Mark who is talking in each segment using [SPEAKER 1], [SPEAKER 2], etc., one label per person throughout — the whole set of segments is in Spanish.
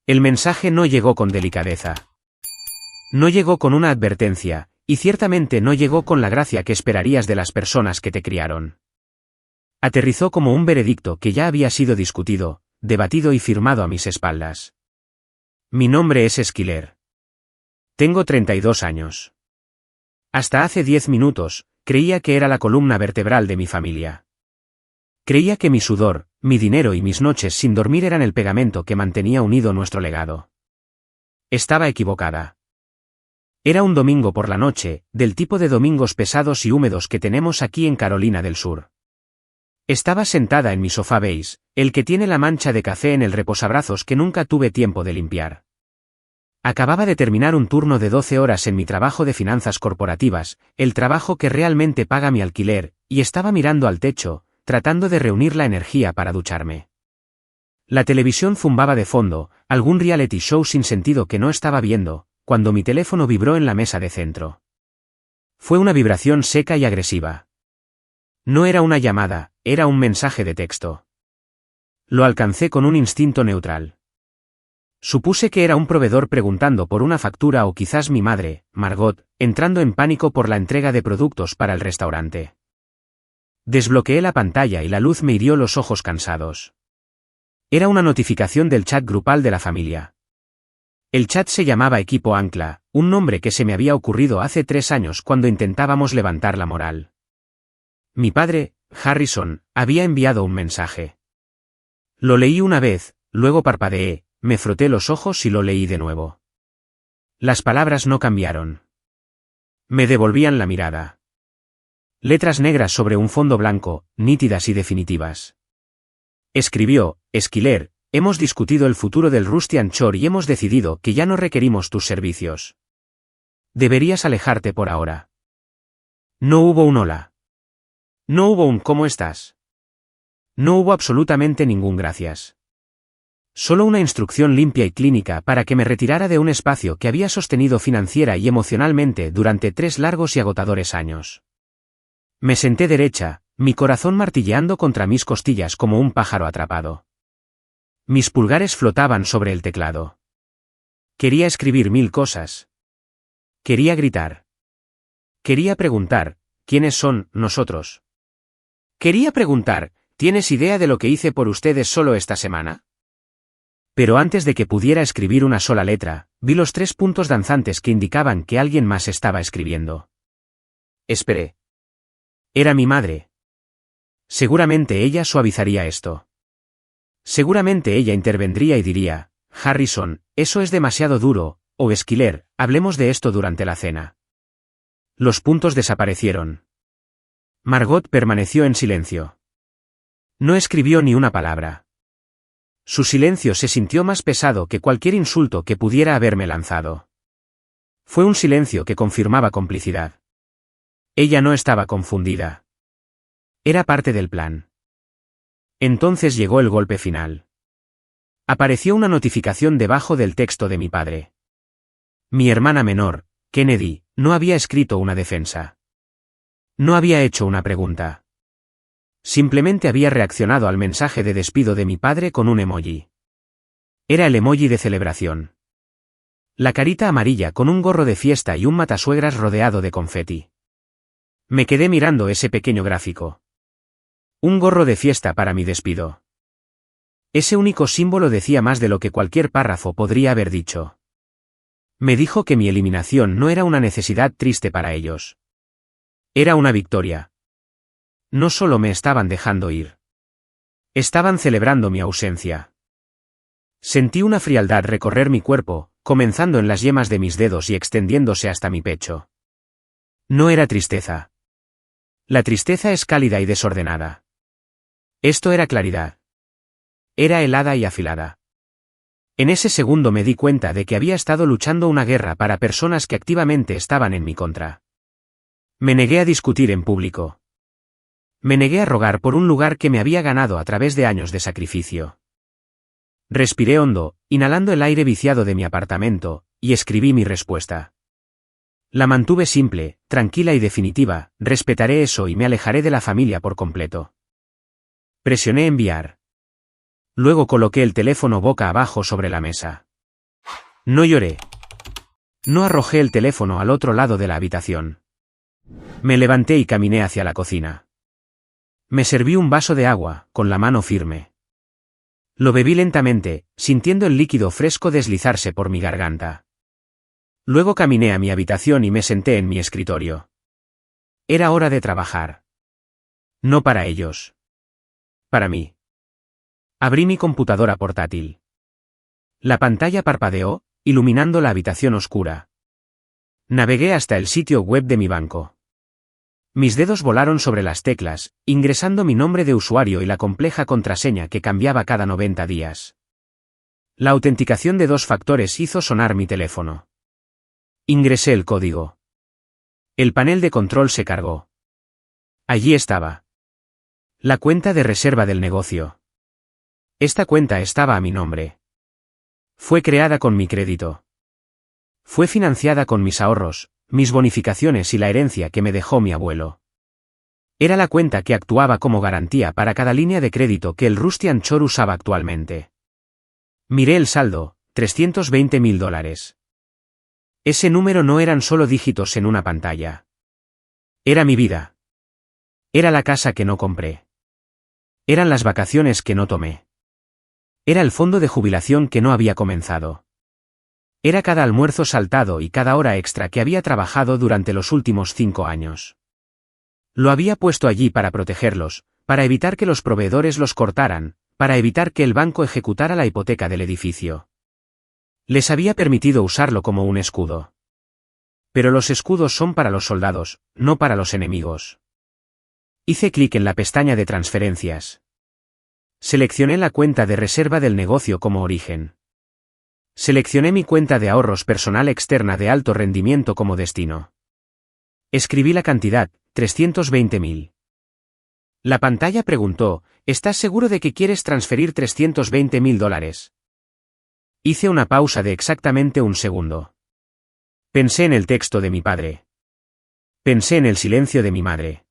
[SPEAKER 1] El mensaje no llegó con delicadeza. No llegó con una advertencia, y ciertamente no llegó con la gracia que esperarías de las personas que te criaron. Aterrizó como un veredicto que ya había sido discutido, debatido y firmado a mis espaldas. Mi nombre es Esquiler. Tengo 32 años. Hasta hace 10 minutos, creía que era la columna vertebral de mi familia. Creía que mi sudor, mi dinero y mis noches sin dormir eran el pegamento que mantenía unido nuestro legado. Estaba equivocada. Era un domingo por la noche, del tipo de domingos pesados y húmedos que tenemos aquí en Carolina del Sur. Estaba sentada en mi sofá beige, el que tiene la mancha de café en el reposabrazos que nunca tuve tiempo de limpiar. Acababa de terminar un turno de 12 horas en mi trabajo de finanzas corporativas, el trabajo que realmente paga mi alquiler, y estaba mirando al techo, tratando de reunir la energía para ducharme. La televisión zumbaba de fondo, algún reality show sin sentido que no estaba viendo, cuando mi teléfono vibró en la mesa de centro. Fue una vibración seca y agresiva. No era una llamada, era un mensaje de texto. Lo alcancé con un instinto neutral. Supuse que era un proveedor preguntando por una factura o quizás mi madre, Margot, entrando en pánico por la entrega de productos para el restaurante. Desbloqueé la pantalla y la luz me hirió los ojos cansados. Era una notificación del chat grupal de la familia. El chat se llamaba Equipo Ancla, un nombre que se me había ocurrido hace 3 años cuando intentábamos levantar la moral. Mi padre, Harrison, había enviado un mensaje. Lo leí una vez, luego parpadeé, me froté los ojos y lo leí de nuevo. Las palabras no cambiaron. Me devolvían la mirada. Letras negras sobre un fondo blanco, nítidas y definitivas. Escribió: Esquiler, hemos discutido el futuro del Rusty and Shore y hemos decidido que ya no requerimos tus servicios. Deberías alejarte por ahora. No hubo un hola. No hubo un ¿cómo estás? No hubo absolutamente ningún gracias. Solo una instrucción limpia y clínica para que me retirara de un espacio que había sostenido financiera y emocionalmente durante 3 largos y agotadores años. Me senté derecha, mi corazón martilleando contra mis costillas como un pájaro atrapado. Mis pulgares flotaban sobre el teclado. Quería escribir 1000 cosas. Quería gritar. Quería preguntar, ¿quiénes son nosotros? Quería preguntar, ¿tienes idea de lo que hice por ustedes solo esta semana? Pero antes de que pudiera escribir una sola letra, vi los 3 puntos danzantes que indicaban que alguien más estaba escribiendo. Esperé. Era mi madre. Seguramente ella suavizaría esto. Seguramente ella intervendría y diría: Harrison, eso es demasiado duro, o Esquiler, hablemos de esto durante la cena. Los puntos desaparecieron. Margot permaneció en silencio. No escribió ni una palabra. Su silencio se sintió más pesado que cualquier insulto que pudiera haberme lanzado. Fue un silencio que confirmaba complicidad. Ella no estaba confundida. Era parte del plan. Entonces llegó el golpe final. Apareció una notificación debajo del texto de mi padre. Mi hermana menor, Kennedy, no había escrito una defensa. No había hecho una pregunta. Simplemente había reaccionado al mensaje de despido de mi padre con un emoji. Era el emoji de celebración. La carita amarilla con un gorro de fiesta y un matasuegras rodeado de confeti. Me quedé mirando ese pequeño gráfico. Un gorro de fiesta para mi despido. Ese único símbolo decía más de lo que cualquier párrafo podría haber dicho. Me dijo que mi eliminación no era una necesidad triste para ellos. Era una victoria. No solo me estaban dejando ir. Estaban celebrando mi ausencia. Sentí una frialdad recorrer mi cuerpo, comenzando en las yemas de mis dedos y extendiéndose hasta mi pecho. No era tristeza. La tristeza es cálida y desordenada. Esto era claridad. Era helada y afilada. En ese segundo me di cuenta de que había estado luchando una guerra para personas que activamente estaban en mi contra. Me negué a discutir en público. Me negué a rogar por un lugar que me había ganado a través de años de sacrificio. Respiré hondo, inhalando el aire viciado de mi apartamento, y escribí mi respuesta. La mantuve simple, tranquila y definitiva: respetaré eso y me alejaré de la familia por completo. Presioné enviar. Luego coloqué el teléfono boca abajo sobre la mesa. No lloré. No arrojé el teléfono al otro lado de la habitación. Me levanté y caminé hacia la cocina. Me serví un vaso de agua, con la mano firme. Lo bebí lentamente, sintiendo el líquido fresco deslizarse por mi garganta. Luego caminé a mi habitación y me senté en mi escritorio. Era hora de trabajar. No para ellos. Para mí. Abrí mi computadora portátil. La pantalla parpadeó, iluminando la habitación oscura. Navegué hasta el sitio web de mi banco. Mis dedos volaron sobre las teclas, ingresando mi nombre de usuario y la compleja contraseña que cambiaba cada 90 días. La autenticación de 2 factores hizo sonar mi teléfono. Ingresé el código. El panel de control se cargó. Allí estaba. La cuenta de reserva del negocio. Esta cuenta estaba a mi nombre. Fue creada con mi crédito. Fue financiada con mis ahorros, mis bonificaciones y la herencia que me dejó mi abuelo. Era la cuenta que actuaba como garantía para cada línea de crédito que el Rustian Chor usaba actualmente. Miré el saldo, $320.000. Ese número no eran solo dígitos en una pantalla. Era mi vida. Era la casa que no compré. Eran las vacaciones que no tomé. Era el fondo de jubilación que no había comenzado. Era cada almuerzo saltado y cada hora extra que había trabajado durante los últimos 5 años. Lo había puesto allí para protegerlos, para evitar que los proveedores los cortaran, para evitar que el banco ejecutara la hipoteca del edificio. Les había permitido usarlo como un escudo. Pero los escudos son para los soldados, no para los enemigos. Hice clic en la pestaña de transferencias. Seleccioné la cuenta de reserva del negocio como origen. Seleccioné mi cuenta de ahorros personal externa de alto rendimiento como destino. Escribí la cantidad, 320.000. La pantalla preguntó, ¿estás seguro de que quieres transferir $320.000? Hice una pausa de exactamente un segundo. Pensé en el texto de mi padre. Pensé en el silencio de mi madre.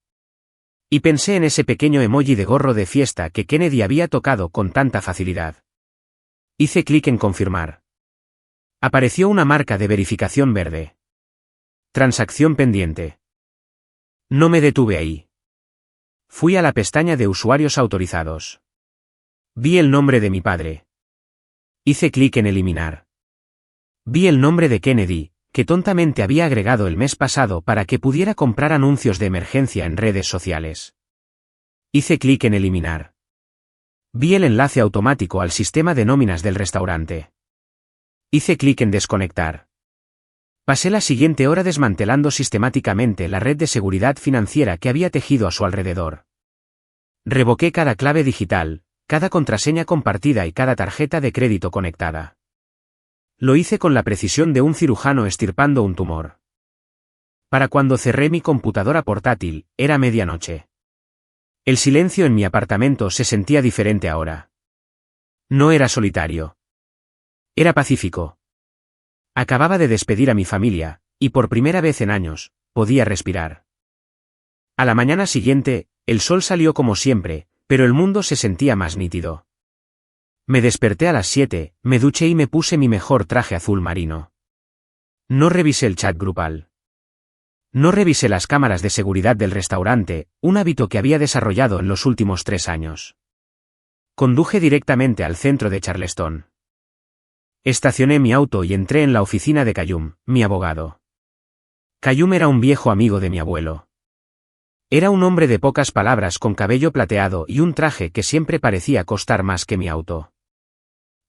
[SPEAKER 1] Y pensé en ese pequeño emoji de gorro de fiesta que Kennedy había tocado con tanta facilidad. Hice clic en confirmar. Apareció una marca de verificación verde. Transacción pendiente. No me detuve ahí. Fui a la pestaña de usuarios autorizados. Vi el nombre de mi padre. Hice clic en eliminar. Vi el nombre de Kennedy, que tontamente había agregado el mes pasado para que pudiera comprar anuncios de emergencia en redes sociales. Hice clic en eliminar. Vi el enlace automático al sistema de nóminas del restaurante. Hice clic en desconectar. Pasé la siguiente hora desmantelando sistemáticamente la red de seguridad financiera que había tejido a su alrededor. Revoqué cada clave digital, cada contraseña compartida y cada tarjeta de crédito conectada. Lo hice con la precisión de un cirujano extirpando un tumor. Para cuando cerré mi computadora portátil, era medianoche. El silencio en mi apartamento se sentía diferente ahora. No era solitario. Era pacífico. Acababa de despedir a mi familia, y por primera vez en años, podía respirar. A la mañana siguiente, el sol salió como siempre, pero el mundo se sentía más nítido. Me desperté a las 7, me duché y me puse mi mejor traje azul marino. No revisé el chat grupal. No revisé las cámaras de seguridad del restaurante, un hábito que había desarrollado en los últimos 3 años. Conduje directamente al centro de Charleston. Estacioné mi auto y entré en la oficina de Cayum, mi abogado. Cayum era un viejo amigo de mi abuelo. Era un hombre de pocas palabras con cabello plateado y un traje que siempre parecía costar más que mi auto.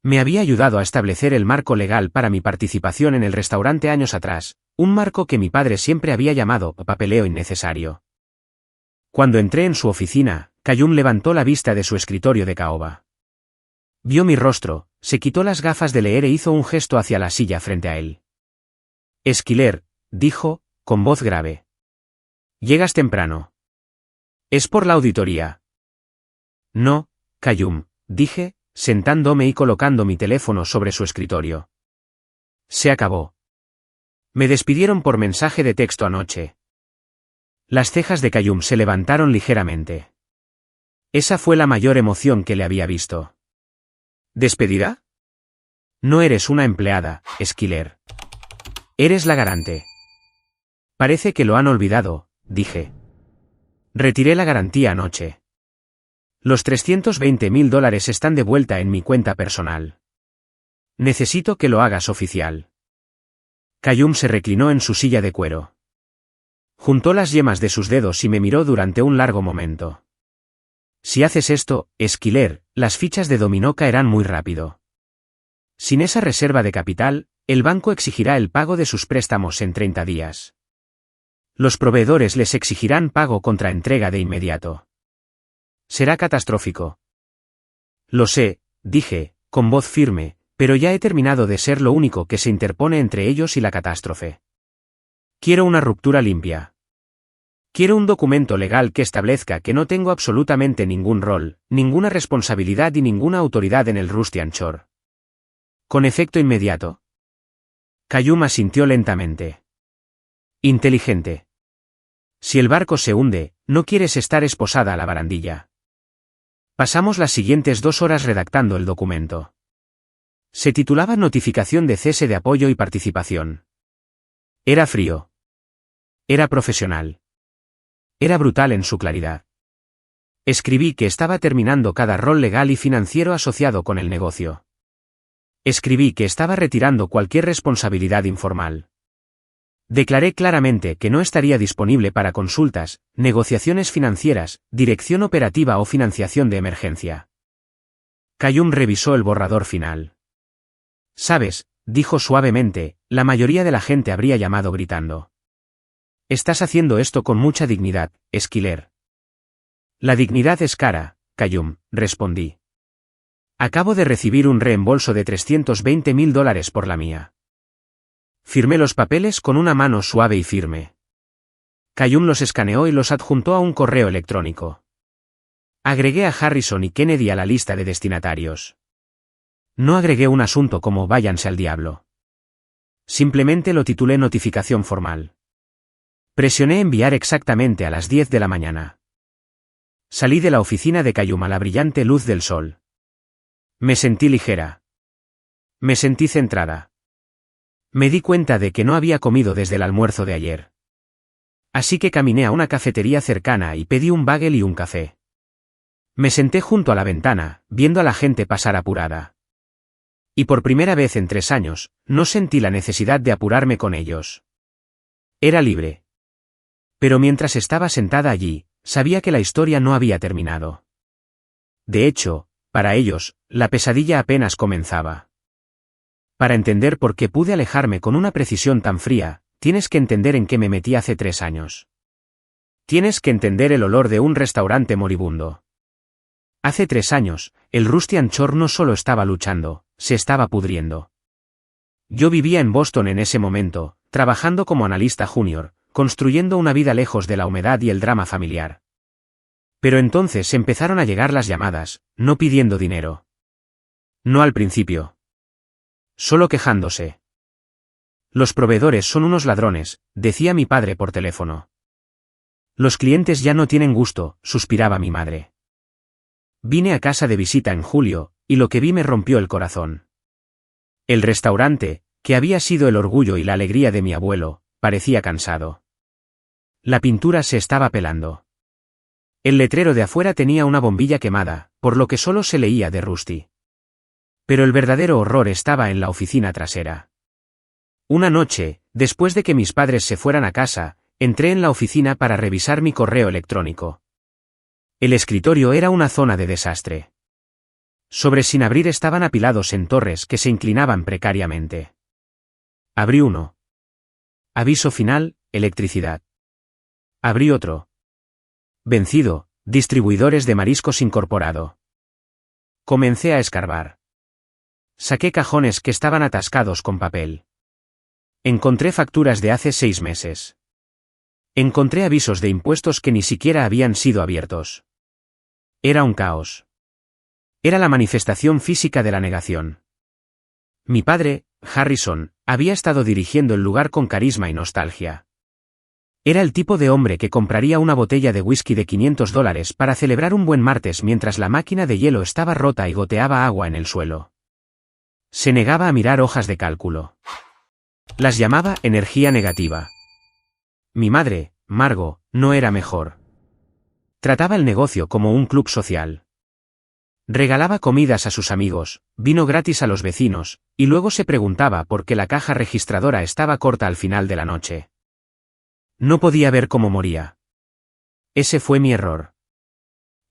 [SPEAKER 1] Me había ayudado a establecer el marco legal para mi participación en el restaurante años atrás, un marco que mi padre siempre había llamado papeleo innecesario. Cuando entré en su oficina, Cayum levantó la vista de su escritorio de caoba. Vio mi rostro, se quitó las gafas de leer e hizo un gesto hacia la silla frente a él. Esquiler, dijo, con voz grave. Llegas temprano. ¿Es por la auditoría? No, Cayum, dije, sentándome y colocando mi teléfono sobre su escritorio. Se acabó. Me despidieron por mensaje de texto anoche. Las cejas de Cayum se levantaron ligeramente. Esa fue la mayor emoción que le había visto. ¿Despedida? No eres una empleada, Schiller. Eres la garante. Parece que lo han olvidado, dije. Retiré la garantía anoche. Los $320.000 están de vuelta en mi cuenta personal. Necesito que lo hagas oficial. Qayyum se reclinó en su silla de cuero. Juntó las yemas de sus dedos y me miró durante un largo momento. Si haces esto, Schiller, las fichas de dominó caerán muy rápido. Sin esa reserva de capital, el banco exigirá el pago de sus préstamos en 30 días. Los proveedores les exigirán pago contra entrega de inmediato. Será catastrófico. Lo sé, dije, con voz firme, pero ya he terminado de ser lo único que se interpone entre ellos y la catástrofe. Quiero una ruptura limpia. Quiero un documento legal que establezca que no tengo absolutamente ningún rol, ninguna responsabilidad y ninguna autoridad en el Rustian Shore. Con efecto inmediato. Qayyum asintió lentamente. Inteligente. Si el barco se hunde, no quieres estar esposada a la barandilla. Pasamos las siguientes 2 horas redactando el documento. Se titulaba Notificación de cese de apoyo y participación. Era frío. Era profesional. Era brutal en su claridad. Escribí que estaba terminando cada rol legal y financiero asociado con el negocio. Escribí que estaba retirando cualquier responsabilidad informal. Declaré claramente que no estaría disponible para consultas, negociaciones financieras, dirección operativa o financiación de emergencia. Qayyum revisó el borrador final. Sabes, dijo suavemente, la mayoría de la gente habría llamado gritando. Estás haciendo esto con mucha dignidad, Schiller. La dignidad es cara, Qayyum, respondí. Acabo de recibir un reembolso de $320.000 por la mía. Firmé los papeles con una mano suave y firme. Qayyum los escaneó y los adjuntó a un correo electrónico. Agregué a Harrison y Kennedy a la lista de destinatarios. No agregué un asunto como váyanse al diablo. Simplemente lo titulé notificación formal. Presioné enviar exactamente a las 10 de la mañana. Salí de la oficina de Qayyum a la brillante luz del sol. Me sentí ligera. Me sentí centrada. Me di cuenta de que no había comido desde el almuerzo de ayer. Así que caminé a una cafetería cercana y pedí un bagel y un café. Me senté junto a la ventana, viendo a la gente pasar apurada. Y por primera vez en 3 años, no sentí la necesidad de apurarme con ellos. Era libre. Pero mientras estaba sentada allí, sabía que la historia no había terminado. De hecho, para ellos, la pesadilla apenas comenzaba. Para entender por qué pude alejarme con una precisión tan fría, tienes que entender en qué me metí hace 3 años. Tienes que entender el olor de un restaurante moribundo. Hace 3 años, el Rustian Shore no solo estaba luchando, se estaba pudriendo. Yo vivía en Boston en ese momento, trabajando como analista junior, construyendo una vida lejos de la humedad y el drama familiar. Pero entonces empezaron a llegar las llamadas, no pidiendo dinero. No al principio. Solo quejándose. Los proveedores son unos ladrones, decía mi padre por teléfono. Los clientes ya no tienen gusto, suspiraba mi madre. Vine a casa de visita en julio, y lo que vi me rompió el corazón. El restaurante, que había sido el orgullo y la alegría de mi abuelo, parecía cansado. La pintura se estaba pelando. El letrero de afuera tenía una bombilla quemada, por lo que solo se leía de Rusty. Pero el verdadero horror estaba en la oficina trasera. Una noche, después de que mis padres se fueran a casa, entré en la oficina para revisar mi correo electrónico. El escritorio era una zona de desastre. Sobres sin abrir estaban apilados en torres que se inclinaban precariamente. Abrí uno. Aviso final, electricidad. Abrí otro. Vencido, distribuidores de mariscos incorporado. Comencé a escarbar. Saqué cajones que estaban atascados con papel. Encontré facturas de hace 6 meses. Encontré avisos de impuestos que ni siquiera habían sido abiertos. Era un caos. Era la manifestación física de la negación. Mi padre, Harrison, había estado dirigiendo el lugar con carisma y nostalgia. Era el tipo de hombre que compraría una botella de whisky de $500 para celebrar un buen martes mientras la máquina de hielo estaba rota y goteaba agua en el suelo. Se negaba a mirar hojas de cálculo. Las llamaba energía negativa. Mi madre, Margo, no era mejor. Trataba el negocio como un club social. Regalaba comidas a sus amigos, vino gratis a los vecinos, y luego se preguntaba por qué la caja registradora estaba corta al final de la noche. No podía ver cómo moría. Ese fue mi error.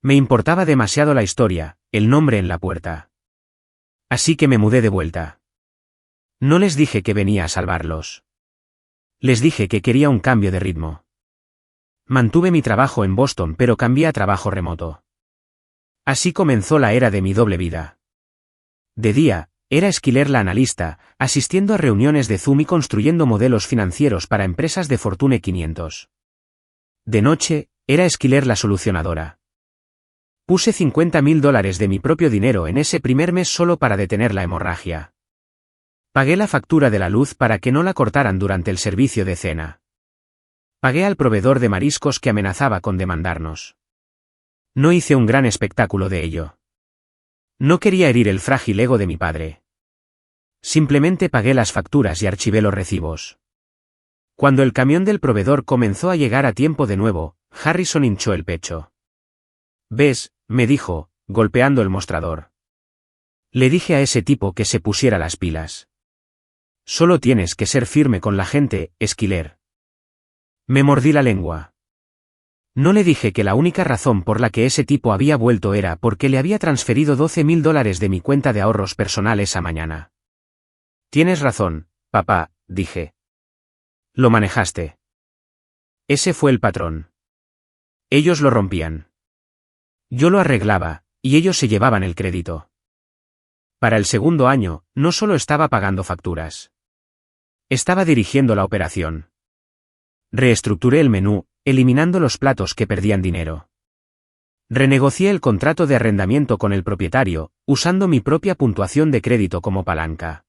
[SPEAKER 1] Me importaba demasiado la historia, el nombre en la puerta. Así que me mudé de vuelta. No les dije que venía a salvarlos. Les dije que quería un cambio de ritmo. Mantuve mi trabajo en Boston pero cambié a trabajo remoto. Así comenzó la era de mi doble vida. De día, era Esquiler la analista, asistiendo a reuniones de Zoom y construyendo modelos financieros para empresas de Fortune 500. De noche, era Esquiler la solucionadora. Puse $50.000 de mi propio dinero en ese primer mes solo para detener la hemorragia. Pagué la factura de la luz para que no la cortaran durante el servicio de cena. Pagué al proveedor de mariscos que amenazaba con demandarnos. No hice un gran espectáculo de ello. No quería herir el frágil ego de mi padre. Simplemente pagué las facturas y archivé los recibos. Cuando el camión del proveedor comenzó a llegar a tiempo de nuevo, Harrison hinchó el pecho. «¿Ves?», me dijo, golpeando el mostrador. Le dije a ese tipo que se pusiera las pilas. «Solo tienes que ser firme con la gente, Esquiler». Me mordí la lengua. No le dije que la única razón por la que ese tipo había vuelto era porque le había transferido $12.000 de mi cuenta de ahorros personal esa mañana. «Tienes razón, papá», dije. «Lo manejaste». Ese fue el patrón. Ellos lo rompían. Yo lo arreglaba, y ellos se llevaban el crédito. Para el segundo año, no solo estaba pagando facturas. Estaba dirigiendo la operación. Reestructuré el menú, eliminando los platos que perdían dinero. Renegocié el contrato de arrendamiento con el propietario, usando mi propia puntuación de crédito como palanca.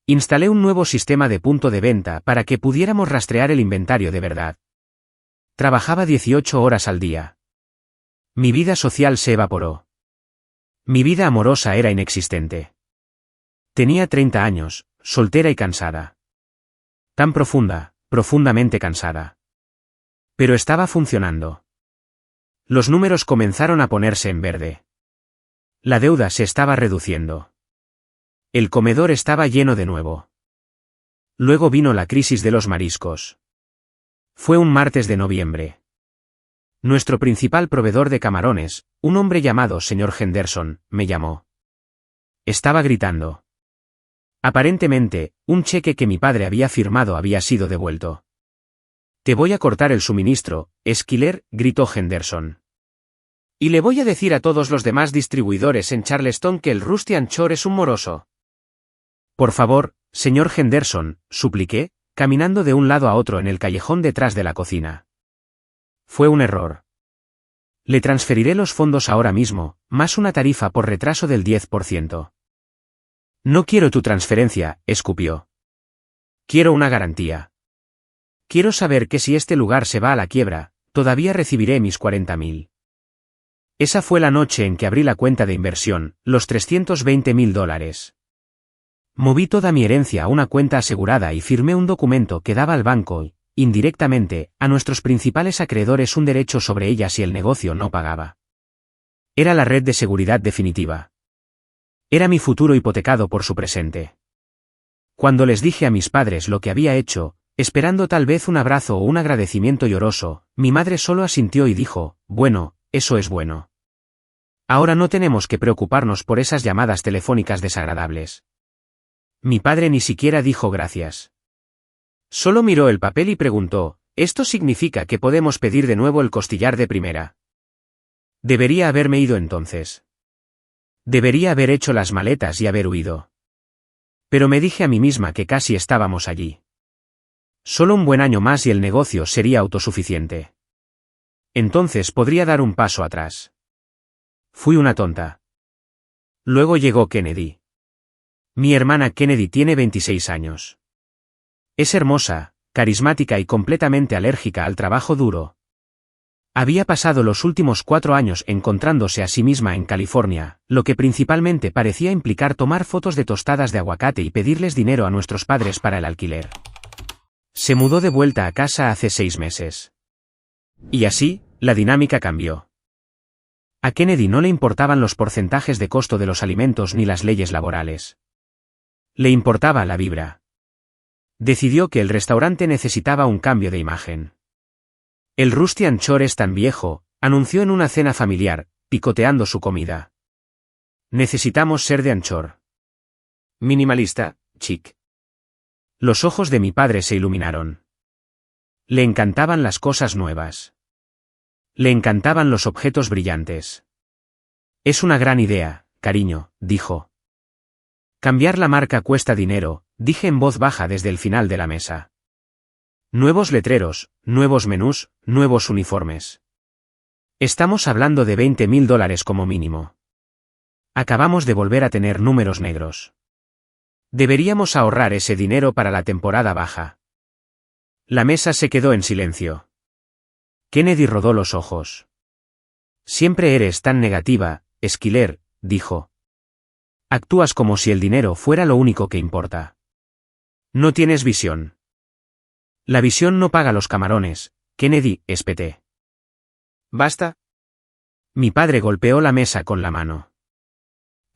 [SPEAKER 1] Instalé un nuevo sistema de punto de venta para que pudiéramos rastrear el inventario de verdad. Trabajaba 18 horas al día. Mi vida social se evaporó. Mi vida amorosa era inexistente. Tenía 30 años, soltera y cansada. Tan profunda, profundamente cansada. Pero estaba funcionando. Los números comenzaron a ponerse en verde. La deuda se estaba reduciendo. El comedor estaba lleno de nuevo. Luego vino la crisis de los mariscos. Fue un martes de noviembre. Nuestro principal proveedor de camarones, un hombre llamado señor Henderson, me llamó. Estaba gritando. Aparentemente, un cheque que mi padre había firmado había sido devuelto. «Te voy a cortar el suministro, Esquiler», gritó Henderson. «Y le voy a decir a todos los demás distribuidores en Charleston que el Rusty Anchor es un moroso». «Por favor, señor Henderson», supliqué, caminando de un lado a otro en el callejón detrás de la cocina. Fue un error. Le transferiré los fondos ahora mismo, más una tarifa por retraso del 10%. «No quiero tu transferencia», escupió. «Quiero una garantía. Quiero saber que si este lugar se va a la quiebra, todavía recibiré mis $40.000». Esa fue la noche en que abrí la cuenta de inversión, los $320.000. Moví toda mi herencia a una cuenta asegurada y firmé un documento que daba al banco, indirectamente, a nuestros principales acreedores un derecho sobre ella si el negocio no pagaba. Era la red de seguridad definitiva. Era mi futuro hipotecado por su presente. Cuando les dije a mis padres lo que había hecho, esperando tal vez un abrazo o un agradecimiento lloroso, mi madre solo asintió y dijo, «Bueno, eso es bueno. Ahora no tenemos que preocuparnos por esas llamadas telefónicas desagradables». Mi padre ni siquiera dijo gracias. Solo miró el papel y preguntó, «¿Esto significa que podemos pedir de nuevo el costillar de primera?». Debería haberme ido entonces. Debería haber hecho las maletas y haber huido. Pero me dije a mí misma que casi estábamos allí. Solo un buen año más y el negocio sería autosuficiente. Entonces podría dar un paso atrás. Fui una tonta. Luego llegó Kennedy. Mi hermana Kennedy tiene 26 años. Es hermosa, carismática y completamente alérgica al trabajo duro. Había pasado los últimos 4 años encontrándose a sí misma en California, lo que principalmente parecía implicar tomar fotos de tostadas de aguacate y pedirles dinero a nuestros padres para el alquiler. Se mudó de vuelta a casa hace 6 meses. Y así, la dinámica cambió. A Kennedy no le importaban los porcentajes de costo de los alimentos ni las leyes laborales. Le importaba la vibra. Decidió que el restaurante necesitaba un cambio de imagen. El Rusty Anchor es tan viejo, anunció en una cena familiar, picoteando su comida. Necesitamos ser de anchor. Minimalista, chic. Los ojos de mi padre se iluminaron. Le encantaban las cosas nuevas. Le encantaban los objetos brillantes. Es una gran idea, cariño, dijo. Cambiar la marca cuesta dinero, dije en voz baja desde el final de la mesa. Nuevos letreros, nuevos menús, nuevos uniformes. Estamos hablando de $20,000 como mínimo. Acabamos de volver a tener números negros. Deberíamos ahorrar ese dinero para la temporada baja. La mesa se quedó en silencio. Kennedy rodó los ojos. Siempre eres tan negativa, Schiller, dijo. Actúas como si el dinero fuera lo único que importa. No tienes visión. La visión no paga los camarones, Kennedy, espeté. ¿Basta? Mi padre golpeó la mesa con la mano.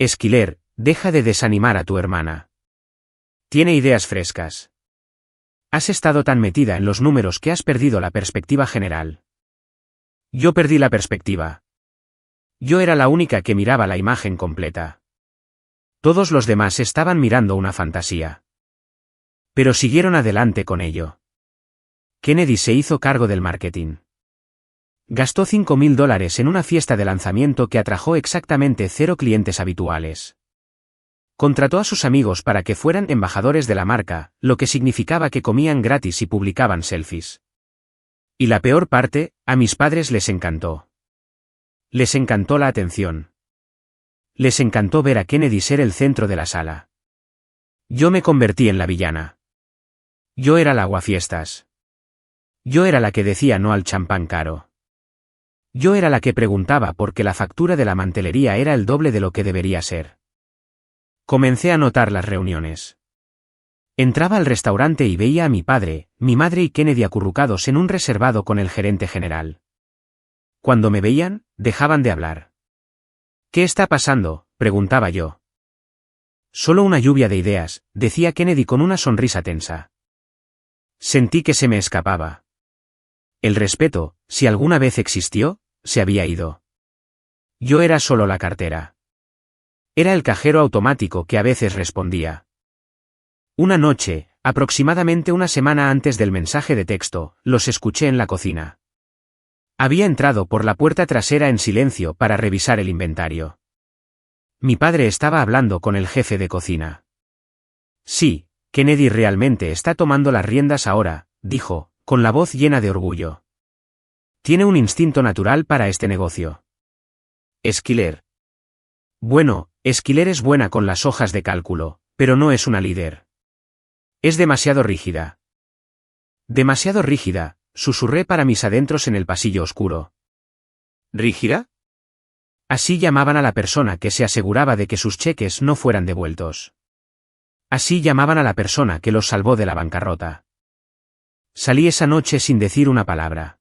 [SPEAKER 1] Schiller, deja de desanimar a tu hermana. Tiene ideas frescas. Has estado tan metida en los números que has perdido la perspectiva general. Yo perdí la perspectiva. Yo era la única que miraba la imagen completa. Todos los demás estaban mirando una fantasía. Pero siguieron adelante con ello. Kennedy se hizo cargo del marketing. Gastó $5,000 en una fiesta de lanzamiento que atrajo exactamente 0 clientes habituales. Contrató a sus amigos para que fueran embajadores de la marca, lo que significaba que comían gratis y publicaban selfies. Y la peor parte, a mis padres les encantó. Les encantó la atención. Les encantó ver a Kennedy ser el centro de la sala. Yo me convertí en la villana. Yo era la aguafiestas. Yo era la que decía no al champán caro. Yo era la que preguntaba por qué la factura de la mantelería era el doble de lo que debería ser. Comencé a notar las reuniones. Entraba al restaurante y veía a mi padre, mi madre y Kennedy acurrucados en un reservado con el gerente general. Cuando me veían, dejaban de hablar. ¿Qué está pasando?, preguntaba yo. Solo una lluvia de ideas, decía Kennedy con una sonrisa tensa. Sentí que se me escapaba. El respeto, si alguna vez existió, se había ido. Yo era solo la cartera. Era el cajero automático que a veces respondía. Una noche, aproximadamente una semana antes del mensaje de texto, los escuché en la cocina. Había entrado por la puerta trasera en silencio para revisar el inventario. Mi padre estaba hablando con el jefe de cocina. Sí, Kennedy realmente está tomando las riendas ahora, dijo, con la voz llena de orgullo. Tiene un instinto natural para este negocio. Schiller. Bueno, Schiller es buena con las hojas de cálculo, pero no es una líder. Es demasiado rígida. Demasiado rígida, susurré para mis adentros en el pasillo oscuro. ¿Rígida? Así llamaban a la persona que se aseguraba de que sus cheques no fueran devueltos. Así llamaban a la persona que los salvó de la bancarrota. Salí esa noche sin decir una palabra.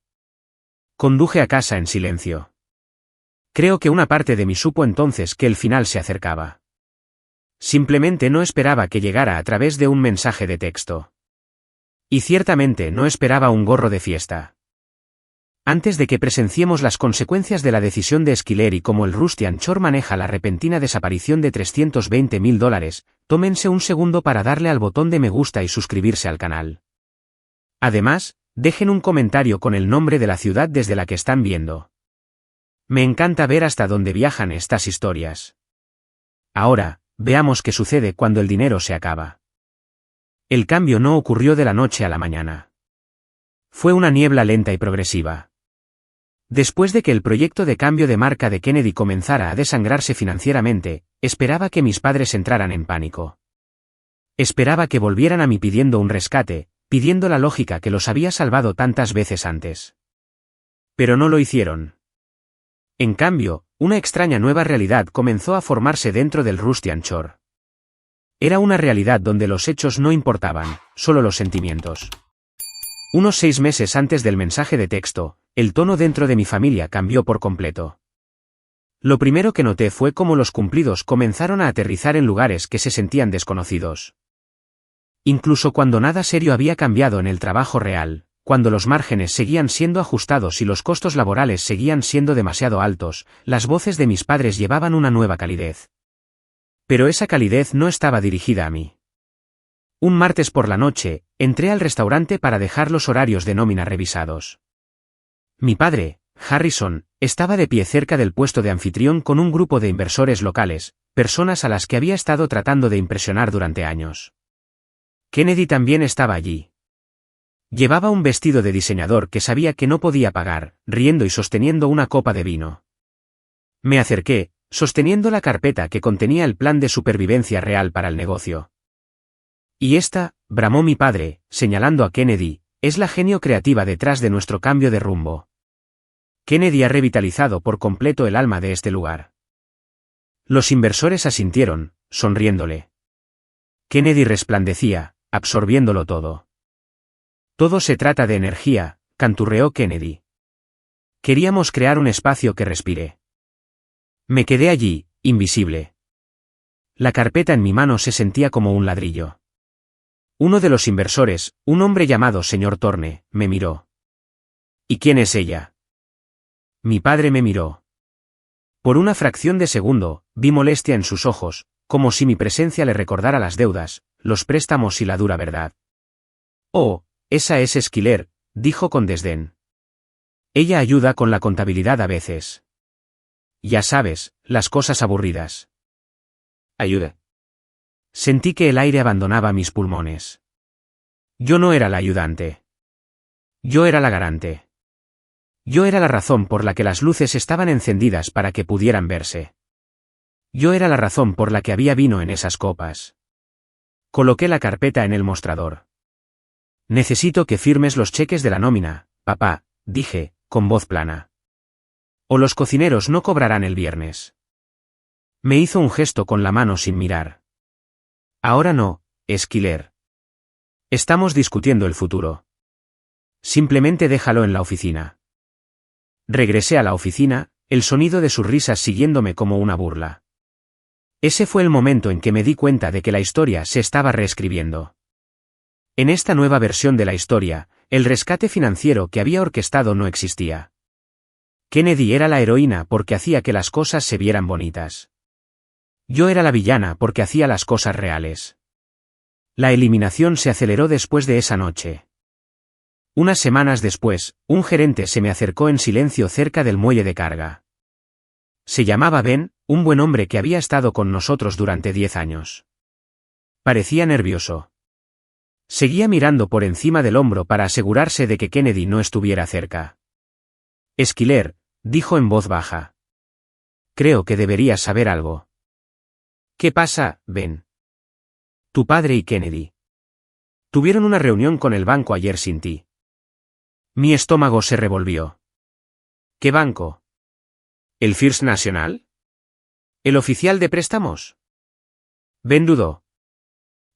[SPEAKER 1] Conduje a casa en silencio. Creo que una parte de mí supo entonces que el final se acercaba. Simplemente no esperaba que llegara a través de un mensaje de texto. Y ciertamente no esperaba un gorro de fiesta. Antes de que presenciemos las consecuencias de la decisión de Schiller y cómo el Rusty Anchor maneja la repentina desaparición de $320,000, tómense un segundo para darle al botón de me gusta y suscribirse al canal. Además, dejen un comentario con el nombre de la ciudad desde la que están viendo. Me encanta ver hasta dónde viajan estas historias. Ahora, veamos qué sucede cuando el dinero se acaba. El cambio no ocurrió de la noche a la mañana. Fue una niebla lenta y progresiva. Después de que el proyecto de cambio de marca de Kennedy comenzara a desangrarse financieramente, esperaba que mis padres entraran en pánico. Esperaba que volvieran a mí pidiendo un rescate, pidiendo la lógica que los había salvado tantas veces antes. Pero no lo hicieron. En cambio, una extraña nueva realidad comenzó a formarse dentro del Rustian Shore. Era una realidad donde los hechos no importaban, solo los sentimientos. Unos 6 meses antes del mensaje de texto, el tono dentro de mi familia cambió por completo. Lo primero que noté fue cómo los cumplidos comenzaron a aterrizar en lugares que se sentían desconocidos. Incluso cuando nada serio había cambiado en el trabajo real, cuando los márgenes seguían siendo ajustados y los costos laborales seguían siendo demasiado altos, las voces de mis padres llevaban una nueva calidez. Pero esa calidez no estaba dirigida a mí. Un martes por la noche, entré al restaurante para dejar los horarios de nómina revisados. Mi padre, Harrison, estaba de pie cerca del puesto de anfitrión con un grupo de inversores locales, personas a las que había estado tratando de impresionar durante años. Kennedy también estaba allí. Llevaba un vestido de diseñador que sabía que no podía pagar, riendo y sosteniendo una copa de vino. Me acerqué, sosteniendo la carpeta que contenía el plan de supervivencia real para el negocio. Y esta, bramó mi padre, señalando a Kennedy, es la genio creativa detrás de nuestro cambio de rumbo. Kennedy ha revitalizado por completo el alma de este lugar. Los inversores asintieron, sonriéndole. Kennedy resplandecía, absorbiéndolo todo. Todo se trata de energía, canturreó Kennedy. Queríamos crear un espacio que respire. Me quedé allí, invisible. La carpeta en mi mano se sentía como un ladrillo. Uno de los inversores, un hombre llamado señor Thorne, me miró. ¿Y quién es ella? Mi padre me miró. Por una fracción de segundo, vi molestia en sus ojos, como si mi presencia le recordara las deudas, los préstamos y la dura verdad. Oh, esa es Esquiler, dijo con desdén. Ella ayuda con la contabilidad a veces. Ya sabes, las cosas aburridas. Ayuda. Sentí que el aire abandonaba mis pulmones. Yo no era la ayudante. Yo era la garante. Yo era la razón por la que las luces estaban encendidas para que pudieran verse. Yo era la razón por la que había vino en esas copas. Coloqué la carpeta en el mostrador. Necesito que firmes los cheques de la nómina, papá, dije, con voz plana. O los cocineros no cobrarán el viernes. Me hizo un gesto con la mano sin mirar. Ahora no, Esquiler. Estamos discutiendo el futuro. Simplemente déjalo en la oficina. Regresé a la oficina, el sonido de sus risas siguiéndome como una burla. Ese fue el momento en que me di cuenta de que la historia se estaba reescribiendo. En esta nueva versión de la historia, el rescate financiero que había orquestado no existía. Kennedy era la heroína porque hacía que las cosas se vieran bonitas. Yo era la villana porque hacía las cosas reales. La eliminación se aceleró después de esa noche. Unas semanas después, un gerente se me acercó en silencio cerca del muelle de carga. Se llamaba Ben, un buen hombre que había estado con nosotros durante 10 años. Parecía nervioso. Seguía mirando por encima del hombro para asegurarse de que Kennedy no estuviera cerca. Esquiler, dijo en voz baja. Creo que deberías saber algo. ¿Qué pasa, Ben? Tu padre y Kennedy tuvieron una reunión con el banco ayer sin ti. Mi estómago se revolvió. ¿Qué banco? ¿El First National? ¿El oficial de préstamos? Ben dudó.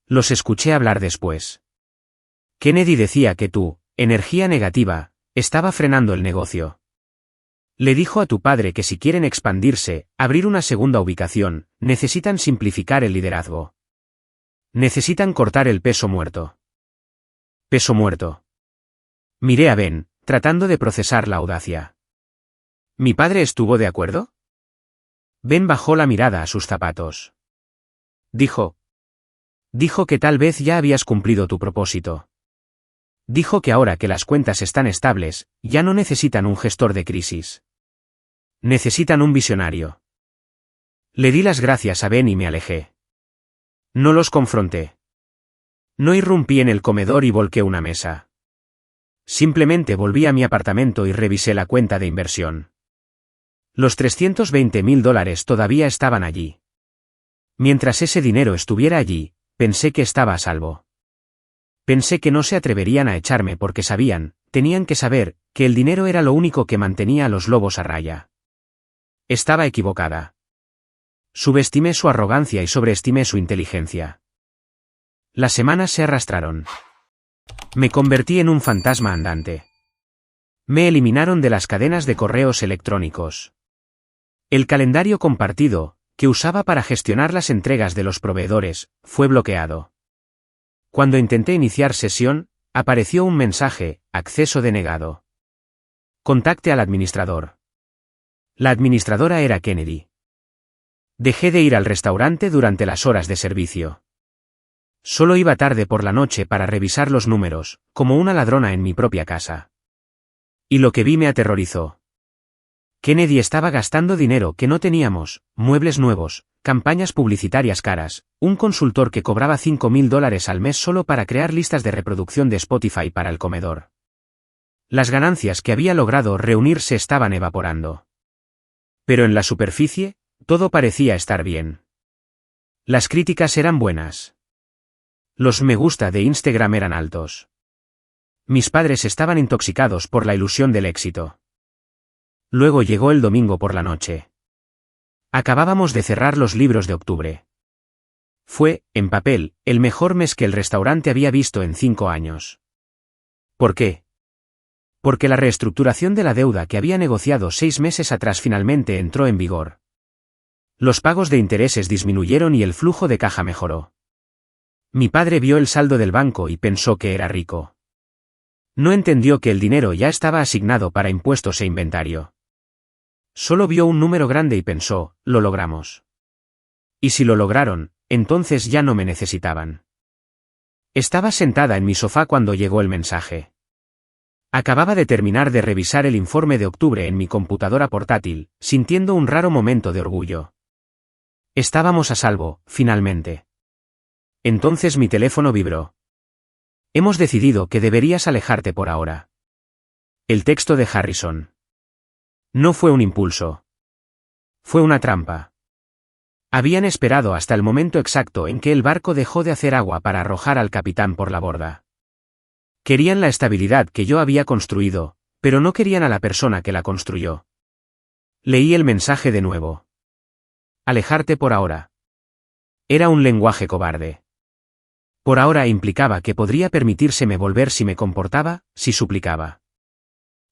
[SPEAKER 1] Los escuché hablar después. Kennedy decía que tu energía negativa estaba frenando el negocio. Le dijo a tu padre que si quieren expandirse, abrir una segunda ubicación, necesitan simplificar el liderazgo. Necesitan cortar el peso muerto. Peso muerto. Miré a Ben, tratando de procesar la audacia. ¿Mi padre estuvo de acuerdo? Ben bajó la mirada a sus zapatos. Dijo que tal vez ya habías cumplido tu propósito. Dijo que ahora que las cuentas están estables, ya no necesitan un gestor de crisis. Necesitan un visionario. Le di las gracias a Ben y me alejé. No los confronté. No irrumpí en el comedor y volqué una mesa. Simplemente volví a mi apartamento y revisé la cuenta de inversión. Los $320,000 todavía estaban allí. Mientras ese dinero estuviera allí, pensé que estaba a salvo. Pensé que no se atreverían a echarme porque sabían, tenían que saber que el dinero era lo único que mantenía a los lobos a raya. Estaba equivocada. Subestimé su arrogancia y sobreestimé su inteligencia. Las semanas se arrastraron. Me convertí en un fantasma andante. Me eliminaron de las cadenas de correos electrónicos. El calendario compartido, que usaba para gestionar las entregas de los proveedores, fue bloqueado. Cuando intenté iniciar sesión, apareció un mensaje: acceso denegado. Contacte al administrador. La administradora era Kennedy. Dejé de ir al restaurante durante las horas de servicio. Solo iba tarde por la noche para revisar los números, como una ladrona en mi propia casa. Y lo que vi me aterrorizó. Kennedy estaba gastando dinero que no teníamos, muebles nuevos, campañas publicitarias caras, un consultor que cobraba $5,000 al mes solo para crear listas de reproducción de Spotify para el comedor. Las ganancias que había logrado reunir se estaban evaporando. Pero en la superficie, todo parecía estar bien. Las críticas eran buenas. Los me gusta de Instagram eran altos. Mis padres estaban intoxicados por la ilusión del éxito. Luego llegó el domingo por la noche. Acabábamos de cerrar los libros de octubre. Fue, en papel, el mejor mes que el restaurante había visto en 5 años. ¿Por qué? Porque la reestructuración de la deuda que había negociado 6 meses atrás finalmente entró en vigor. Los pagos de intereses disminuyeron y el flujo de caja mejoró. Mi padre vio el saldo del banco y pensó que era rico. No entendió que el dinero ya estaba asignado para impuestos e inventario. Solo vio un número grande y pensó: lo logramos. Y si lo lograron, entonces ya no me necesitaban. Estaba sentada en mi sofá cuando llegó el mensaje. Acababa de terminar de revisar el informe de octubre en mi computadora portátil, sintiendo un raro momento de orgullo. Estábamos a salvo, finalmente. Entonces mi teléfono vibró. Hemos decidido que deberías alejarte por ahora. El texto de Harrison. No fue un impulso. Fue una trampa. Habían esperado hasta el momento exacto en que el barco dejó de hacer agua para arrojar al capitán por la borda. Querían la estabilidad que yo había construido, pero no querían a la persona que la construyó. Leí el mensaje de nuevo. Alejarte por ahora. Era un lenguaje cobarde. Por ahora implicaba que podría permitírseme volver si me comportaba, si suplicaba.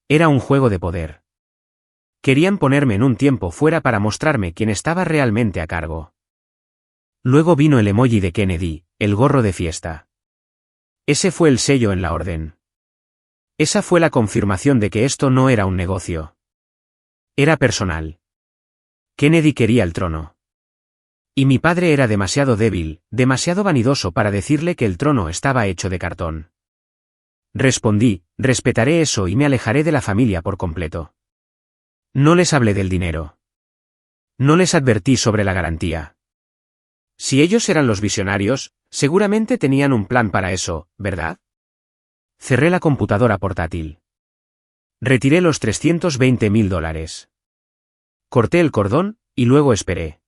[SPEAKER 1] Era un juego de poder. Querían ponerme en un tiempo fuera para mostrarme quién estaba realmente a cargo. Luego vino el emoji de Kennedy, el gorro de fiesta. Ese fue el sello en la orden. Esa fue la confirmación de que esto no era un negocio. Era personal. Kennedy quería el trono. Y mi padre era demasiado débil, demasiado vanidoso para decirle que el trono estaba hecho de cartón. Respondí: respetaré eso y me alejaré de la familia por completo. No les hablé del dinero. No les advertí sobre la garantía. Si ellos eran los visionarios, seguramente tenían un plan para eso, ¿verdad? Cerré la computadora portátil. Retiré los $320,000. Corté el cordón, y luego esperé.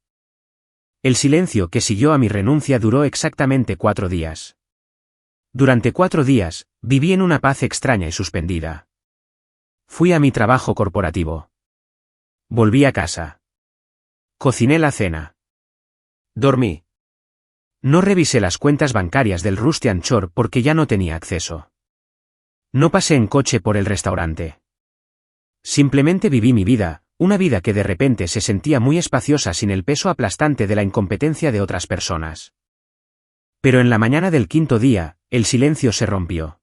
[SPEAKER 1] El silencio que siguió a mi renuncia duró exactamente 4 días. Durante 4 días, viví en una paz extraña y suspendida. Fui a mi trabajo corporativo. Volví a casa. Cociné la cena. Dormí. No revisé las cuentas bancarias del Rustian Shore porque ya no tenía acceso. No pasé en coche por el restaurante. Simplemente viví mi vida, una vida que de repente se sentía muy espaciosa sin el peso aplastante de la incompetencia de otras personas. Pero en la mañana del 5.º día, el silencio se rompió.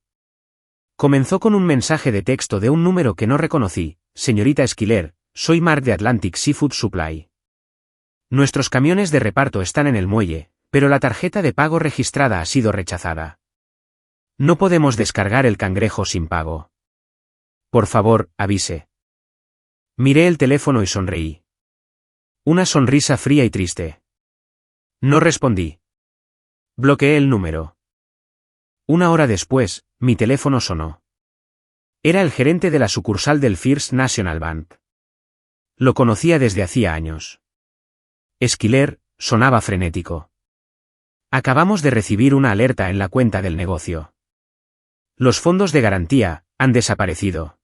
[SPEAKER 1] Comenzó con un mensaje de texto de un número que no reconocí: señorita Esquiler, soy Mark de Atlantic Seafood Supply. Nuestros camiones de reparto están en el muelle, pero la tarjeta de pago registrada ha sido rechazada. No podemos descargar el cangrejo sin pago. Por favor, avise. Miré el teléfono y sonreí. Una sonrisa fría y triste. No respondí. Bloqueé el número. 1 hora después, mi teléfono sonó. Era el gerente de la sucursal del First National Bank. Lo conocía desde hacía años. Esquiler, sonaba frenético. Acabamos de recibir una alerta en la cuenta del negocio. Los fondos de garantía han desaparecido.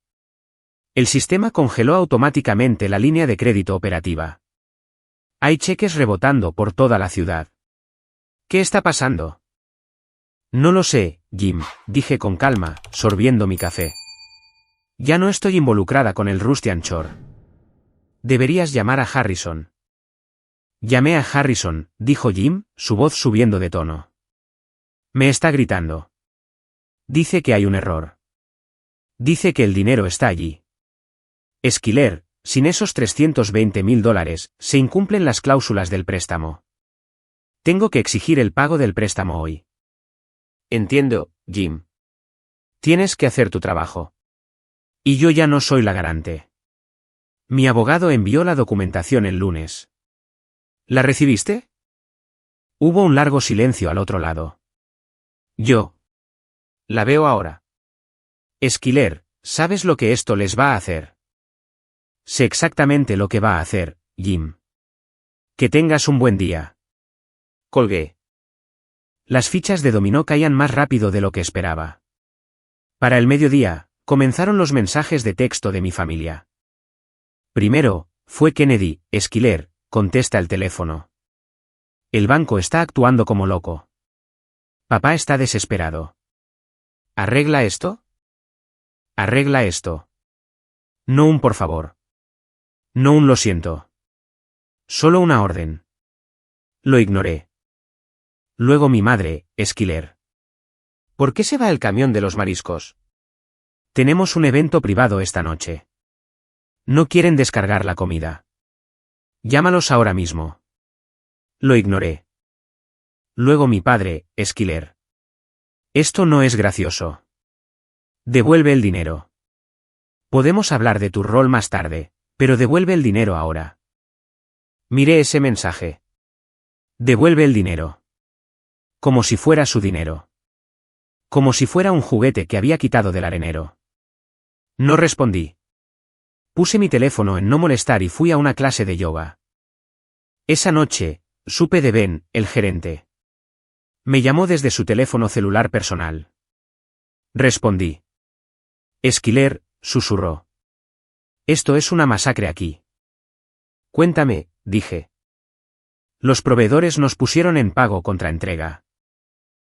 [SPEAKER 1] El sistema congeló automáticamente la línea de crédito operativa. Hay cheques rebotando por toda la ciudad. ¿Qué está pasando? No lo sé, Jim, dije con calma, sorbiendo mi café. Ya no estoy involucrada con el Rustian Shore. Deberías llamar a Harrison. Llamé a Harrison, dijo Jim, su voz subiendo de tono. Me está gritando. Dice que hay un error. Dice que el dinero está allí. Esquiler, sin esos $320.000, se incumplen las cláusulas del préstamo. Tengo que exigir el pago del préstamo hoy. Entiendo, Jim. Tienes que hacer tu trabajo. Y yo ya no soy la garante. Mi abogado envió la documentación el lunes. ¿La recibiste? Hubo un largo silencio al otro lado. Yo. La veo ahora. Esquiler, ¿sabes lo que esto les va a hacer? Sé exactamente lo que va a hacer, Jim. Que tengas un buen día. Colgué. Las fichas de dominó caían más rápido de lo que esperaba. Para el mediodía, comenzaron los mensajes de texto de mi familia. Primero, fue Kennedy, Esquiler, contesta el teléfono. El banco está actuando como loco. Papá está desesperado. ¿Arregla esto? Arregla esto. No un por favor. No un lo siento. Solo una orden. Lo ignoré. Luego mi madre, Esquiler. ¿Por qué se va el camión de los mariscos? Tenemos un evento privado esta noche. No quieren descargar la comida. Llámalos ahora mismo. Lo ignoré. Luego mi padre, Esquiler. Esto no es gracioso. Devuelve el dinero. Podemos hablar de tu rol más tarde, pero devuelve el dinero ahora. Miré ese mensaje. Devuelve el dinero. Como si fuera su dinero. Como si fuera un juguete que había quitado del arenero. No respondí. Puse mi teléfono en no molestar y fui a una clase de yoga. Esa noche, supe de Ben, el gerente. Me llamó desde su teléfono celular personal. Respondí. Esquiler, susurró. Esto es una masacre aquí. Cuéntame, dije. Los proveedores nos pusieron en pago contra entrega.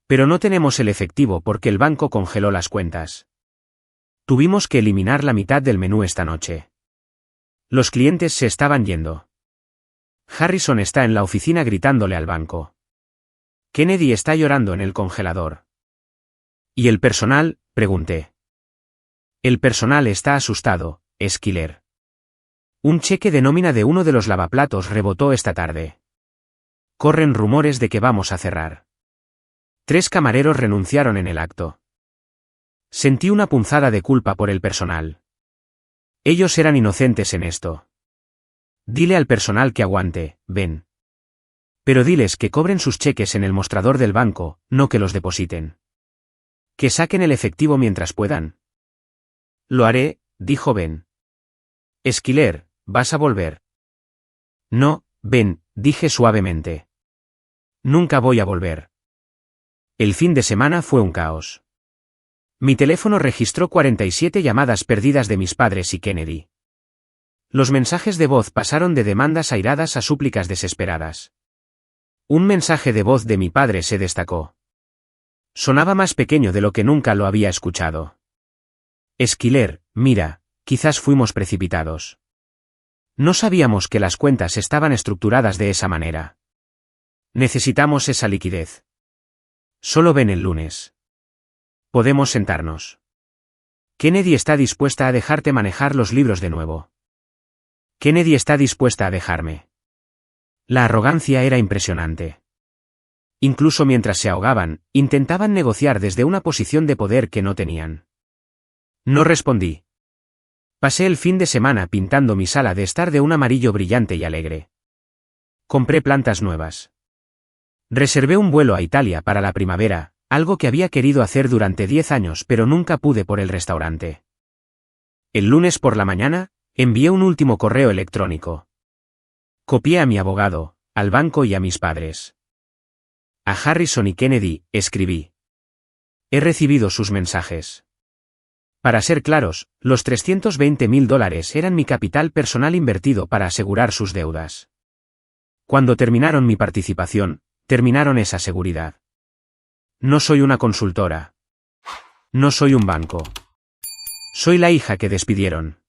[SPEAKER 1] Pero no tenemos el efectivo porque el banco congeló las cuentas. Tuvimos que eliminar la mitad del menú esta noche. Los clientes se estaban yendo. Harrison está en la oficina gritándole al banco. Kennedy está llorando en el congelador. ¿Y el personal?, pregunté. El personal está asustado, Esquiler. Un cheque de nómina de uno de los lavaplatos rebotó esta tarde. Corren rumores de que vamos a cerrar. 3 camareros renunciaron en el acto. Sentí una punzada de culpa por el personal. Ellos eran inocentes en esto. Dile al personal que aguante, Ben. Pero diles que cobren sus cheques en el mostrador del banco, no que los depositen. Que saquen el efectivo mientras puedan. Lo haré, dijo Ben. Esquiler, ¿vas a volver? No, Ben, dije suavemente. Nunca voy a volver. El fin de semana fue un caos. Mi teléfono registró 47 llamadas perdidas de mis padres y Kennedy. Los mensajes de voz pasaron de demandas airadas a súplicas desesperadas. Un mensaje de voz de mi padre se destacó. Sonaba más pequeño de lo que nunca lo había escuchado. Esquiler, mira, quizás fuimos precipitados. No sabíamos que las cuentas estaban estructuradas de esa manera. Necesitamos esa liquidez. Solo ven el lunes. Podemos sentarnos. Kennedy está dispuesta a dejarte manejar los libros de nuevo. Kennedy está dispuesta a dejarme. La arrogancia era impresionante. Incluso mientras se ahogaban, intentaban negociar desde una posición de poder que no tenían. No respondí. Pasé el fin de semana pintando mi sala de estar de un amarillo brillante y alegre. Compré plantas nuevas. Reservé un vuelo a Italia para la primavera, algo que había querido hacer durante 10 años pero nunca pude por el restaurante. El lunes por la mañana, envié un último correo electrónico. Copié a mi abogado, al banco y a mis padres. A Harrison y Kennedy, escribí. He recibido sus mensajes. Para ser claros, los $320.000 eran mi capital personal invertido para asegurar sus deudas. Cuando terminaron mi participación, terminaron esa seguridad. No soy una consultora. No soy un banco. Soy la hija que despidieron.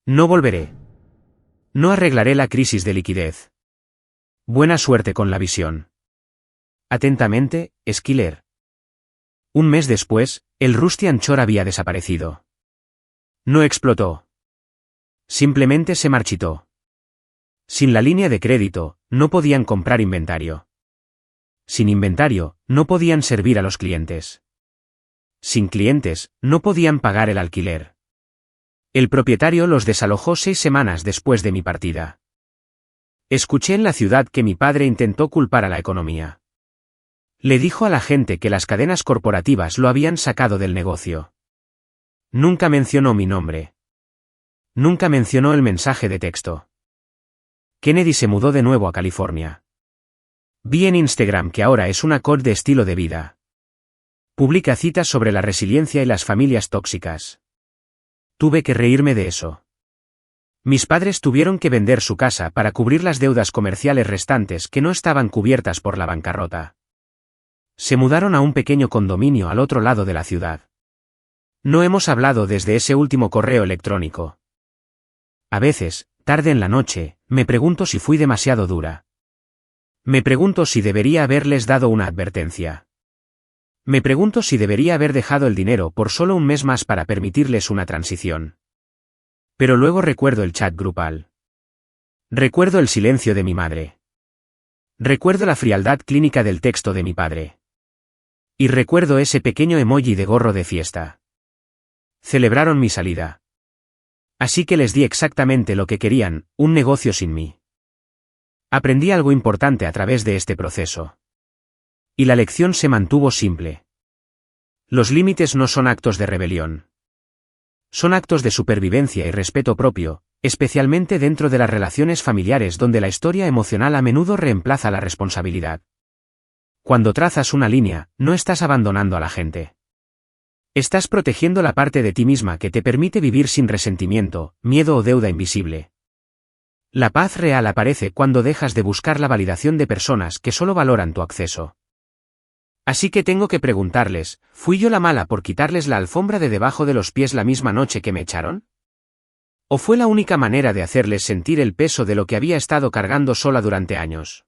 [SPEAKER 1] No volveré. No arreglaré la crisis de liquidez. Buena suerte con la visión. Atentamente, Schiller. Un mes después, el Rusty Anchor había desaparecido. No explotó. Simplemente se marchitó. Sin la línea de crédito, no podían comprar inventario. Sin inventario, no podían servir a los clientes. Sin clientes, no podían pagar el alquiler. El propietario los desalojó 6 semanas después de mi partida. Escuché en la ciudad que mi padre intentó culpar a la economía. Le dijo a la gente que las cadenas corporativas lo habían sacado del negocio. Nunca mencionó mi nombre. Nunca mencionó el mensaje de texto. Kennedy se mudó de nuevo a California. Vi en Instagram que ahora es una coach de estilo de vida. Publica citas sobre la resiliencia y las familias tóxicas. Tuve que reírme de eso. Mis padres tuvieron que vender su casa para cubrir las deudas comerciales restantes que no estaban cubiertas por la bancarrota. Se mudaron a un pequeño condominio al otro lado de la ciudad. No hemos hablado desde ese último correo electrónico. A veces, tarde en la noche, me pregunto si fui demasiado dura. Me pregunto si debería haberles dado una advertencia. Me pregunto si debería haber dejado el dinero por solo un mes más para permitirles una transición. Pero luego recuerdo el chat grupal. Recuerdo el silencio de mi madre. Recuerdo la frialdad clínica del texto de mi padre. Y recuerdo ese pequeño emoji de gorro de fiesta. Celebraron mi salida. Así que les di exactamente lo que querían, un negocio sin mí. Aprendí algo importante a través de este proceso. Y la lección se mantuvo simple. Los límites no son actos de rebelión. Son actos de supervivencia y respeto propio, especialmente dentro de las relaciones familiares donde la historia emocional a menudo reemplaza la responsabilidad. Cuando trazas una línea, no estás abandonando a la gente. Estás protegiendo la parte de ti misma que te permite vivir sin resentimiento, miedo o deuda invisible. La paz real aparece cuando dejas de buscar la validación de personas que solo valoran tu acceso. Así que tengo que preguntarles, ¿fui yo la mala por quitarles la alfombra de debajo de los pies la misma noche que me echaron? ¿O fue la única manera de hacerles sentir el peso de lo que había estado cargando sola durante años?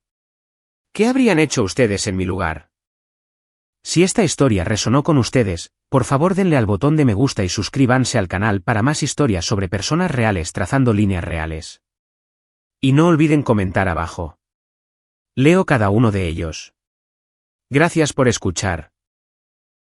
[SPEAKER 1] ¿Qué habrían hecho ustedes en mi lugar? Si esta historia resonó con ustedes, por favor denle al botón de me gusta y suscríbanse al canal para más historias sobre personas reales trazando líneas reales. Y no olviden comentar abajo. Leo cada uno de ellos. Gracias por escuchar.